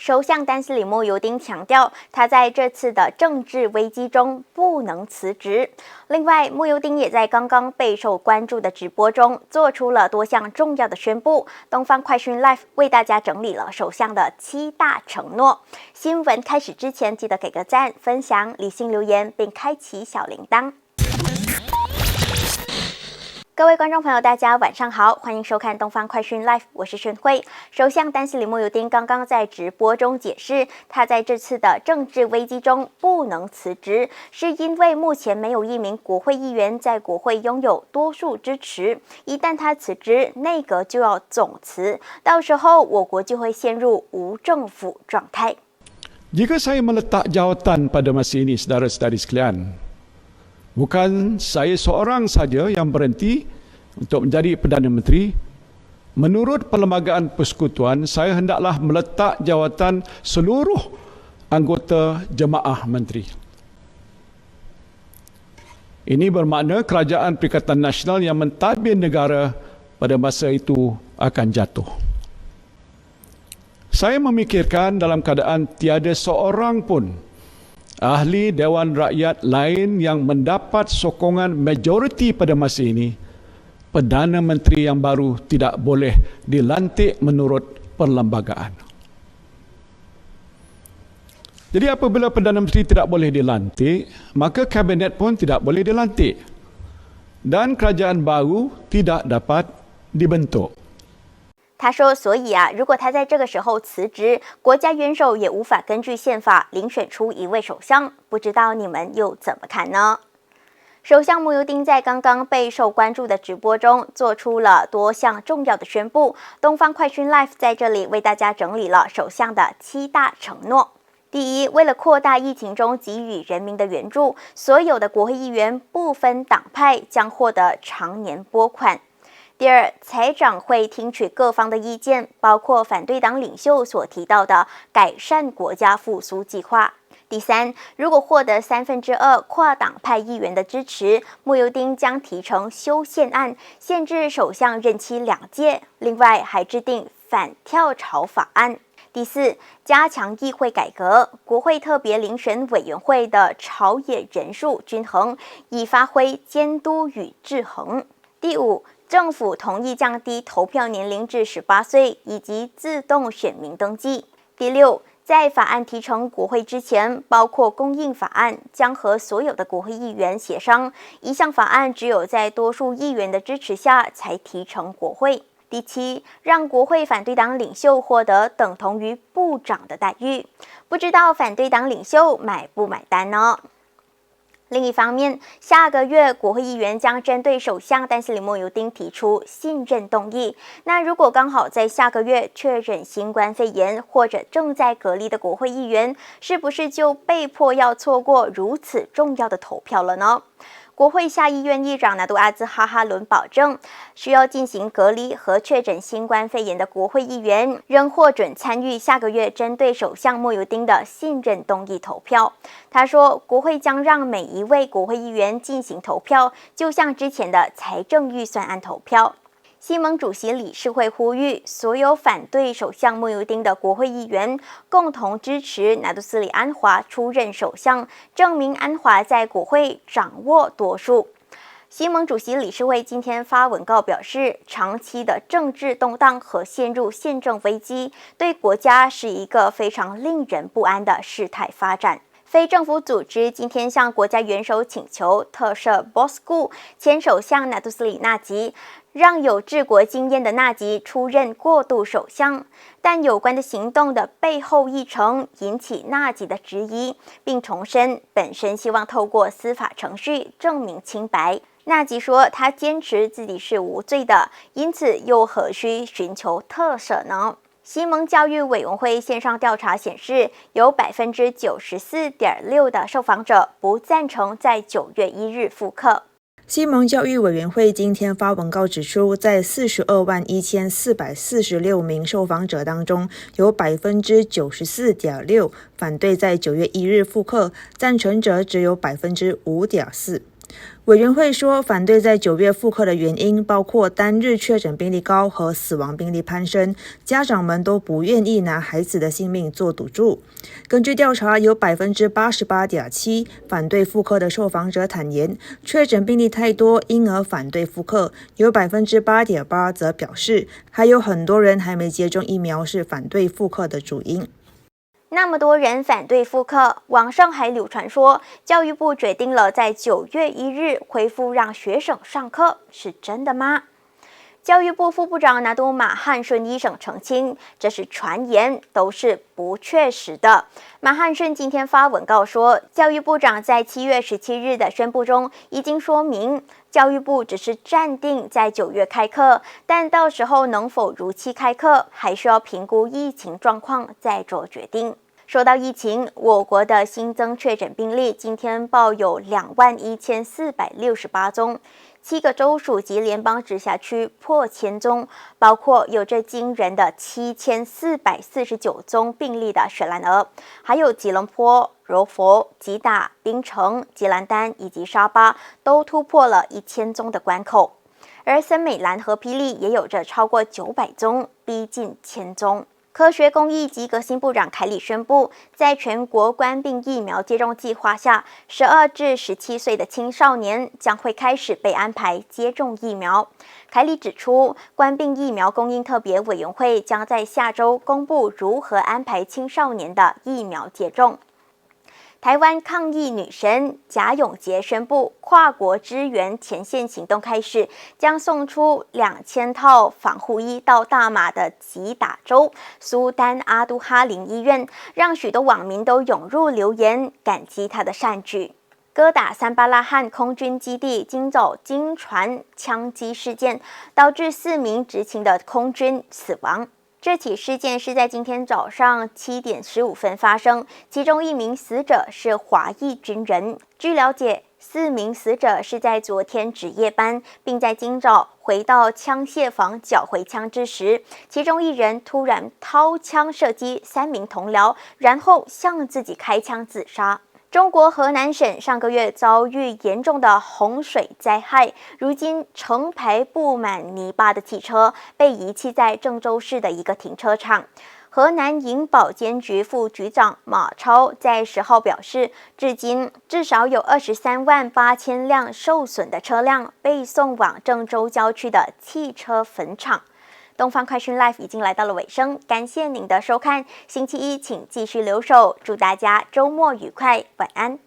首相丹斯里莫尤丁强调，他在这次的政治危机中不能辞职。另外，莫尤丁也在刚刚备受关注的直播中做出了多项重要的宣布。东方快讯 Live 为大家整理了首相的7大承诺。新闻开始之前，记得给个赞、分享、理性留言，并开启小铃铛。各位观众朋友，大家晚上好，欢迎收看东方快讯 Live， 我是顺慧。首相丹斯里莫尤丁刚刚在直播中解释，他在这次的政治危机中不能辞职，是因为目前没有一名国会议员在国会拥有多数支持。一旦他辞职，内阁就要总辞，到时候我国就会陷入无政府状态。Jika saya meletak jawatan pada masa ini, saudara-saudari sekalian, bukan saya seorang saja yang berhenti untuk menjadi Perdana Menteri. Menurut Perlembagaan Persekutuan, saya hendaklah meletak jawatan seluruh anggota Jemaah Menteri. Ini bermakna Kerajaan Perikatan Nasional yang mentadbir negara pada masa itu akan jatuh. Saya memikirkan dalam keadaan tiada seorang pun ahli Dewan Rakyat lain yang mendapat sokongan majoriti pada masa ini, Perdana Menteri yang baru tidak boleh dilantik menurut perlembagaan. Jadi apabila Perdana Menteri tidak boleh dilantik, maka Kabinet pun tidak boleh dilantik. Dan kerajaan baru tidak dapat dibentuk. 他说，所以如果他在这个时候辞职，国家元首也无法根据宪法遴选出一位首相。不知道你们又怎么看呢？首相莫尤丁在刚刚备受关注的直播中做出了多项重要的宣布。东方快讯 Live 在这里为大家整理了首相的7大承诺。第一，为了扩大疫情中给予人民的援助，所有的国会议员不分党派将获得常年拨款。第二，财长会听取各方的意见，包括反对党领袖所提到的改善国家复苏计划。第三，如果获得2/3跨党派议员的支持，莫尤丁将提呈修宪案，限制首相任期2届，另外还制定反跳槽法案。第四，加强议会改革，国会特别遴选委员会的朝野人数均衡，以发挥监督与制衡。第五，政府同意降低投票年龄至18岁，以及自动选民登记。第六，在法案提呈国会之前，包括供应法案，将和所有的国会议员协商，一项法案只有在多数议员的支持下才提呈国会。第七，让国会反对党领袖获得等同于部长的待遇。不知道反对党领袖买不买单呢？另一方面，下个月国会议员将针对首相丹斯里莫尤丁提出信任动议。那如果刚好在下个月确诊新冠肺炎或者正在隔离的国会议员，是不是就被迫要错过如此重要的投票了呢？国会下议院议长拿督阿兹哈哈伦保证，需要进行隔离和确诊新冠肺炎的国会议员仍获准参与下个月针对首相莫尤丁的信任动议投票。他说，国会将让每一位国会议员进行投票，就像之前的财政预算案投票。西盟主席理事会呼吁所有反对首相莫尤丁的国会议员共同支持拿督斯里安华出任首相，证明安华在国会掌握多数。西盟主席理事会今天发文告表示，长期的政治动荡和陷入宪政危机，对国家是一个非常令人不安的事态发展。非政府组织今天向国家元首请求特赦 Bosku 前首相拿督斯里纳吉，让有治国经验的纳吉出任过渡首相，但有关的行动的背后议程引起纳吉的质疑，并重申本身希望透过司法程序证明清白。纳吉说他坚持自己是无罪的，因此又何须寻求特赦呢？西盟教育委员会线上调查显示，有 94.6% 的受访者不赞成在9月1日复课。西盟教育委员会今天发文告指出，在421446名受访者当中，有 94.6% 反对在9月1日复课，赞成者只有 5.4%。委员会说，反对在9月复课的原因包括单日确诊病例高和死亡病例攀升，家长们都不愿意拿孩子的性命做赌注。根据调查，有 88.7% 反对复课的受访者坦言，确诊病例太多，因而反对复课。有 8.8% 则表示，还有很多人还没接种疫苗是反对复课的主因。那么多人反对复课，网上还流传说教育部决定了在9月1日恢复让学生上课，是真的吗？教育部副部长拿督马汉顺医生澄清，这是传言，都是不确实的。马汉顺今天发文告说，教育部长在7月17日的宣布中已经说明，教育部只是暂定在9月开课，但到时候能否如期开课，还需要评估疫情状况再做决定。说到疫情，我国的新增确诊病例今天报有21468宗，7个州属及联邦直辖区破1000宗，包括有着惊人的7449宗病例的雪兰莪，还有吉隆坡、柔佛、吉打、槟城、吉兰丹以及沙巴都突破了1000宗的关口，而森美兰和霹雳也有着超过900宗，逼近1000宗。科学公益及革新部长凯里宣布，在全国冠病疫苗接种计划下，12至17岁的青少年将会开始被安排接种疫苗。凯里指出，冠病疫苗供应特别委员会将在下周公布如何安排青少年的疫苗接种。台湾抗疫女神贾永婕宣布，跨国支援前线行动开始，将送出2000套防护衣到大马的吉打州苏丹阿都哈林医院，让许多网民都涌入留言感激她的善举。哥打三巴拉罕空军基地今早经传枪击事件，导致4名执勤的空军死亡。这起事件是在今天早上7点15分发生，其中1名死者是华裔军人。据了解，4名死者是在昨天值夜班，并在今早回到枪械房缴回枪支时，其中1人突然掏枪射击3名同僚，然后向自己开枪自杀。中国河南省上个月遭遇严重的洪水灾害，如今成排布满泥巴的汽车被遗弃在郑州市的一个停车场。河南营保监局副局长马超在10号表示，至今至少有23万8千辆受损的车辆被送往郑州郊区的汽车坟场。东方快讯 Live 已经来到了尾声，感谢您的收看。星期一请继续留守，祝大家周末愉快，晚安。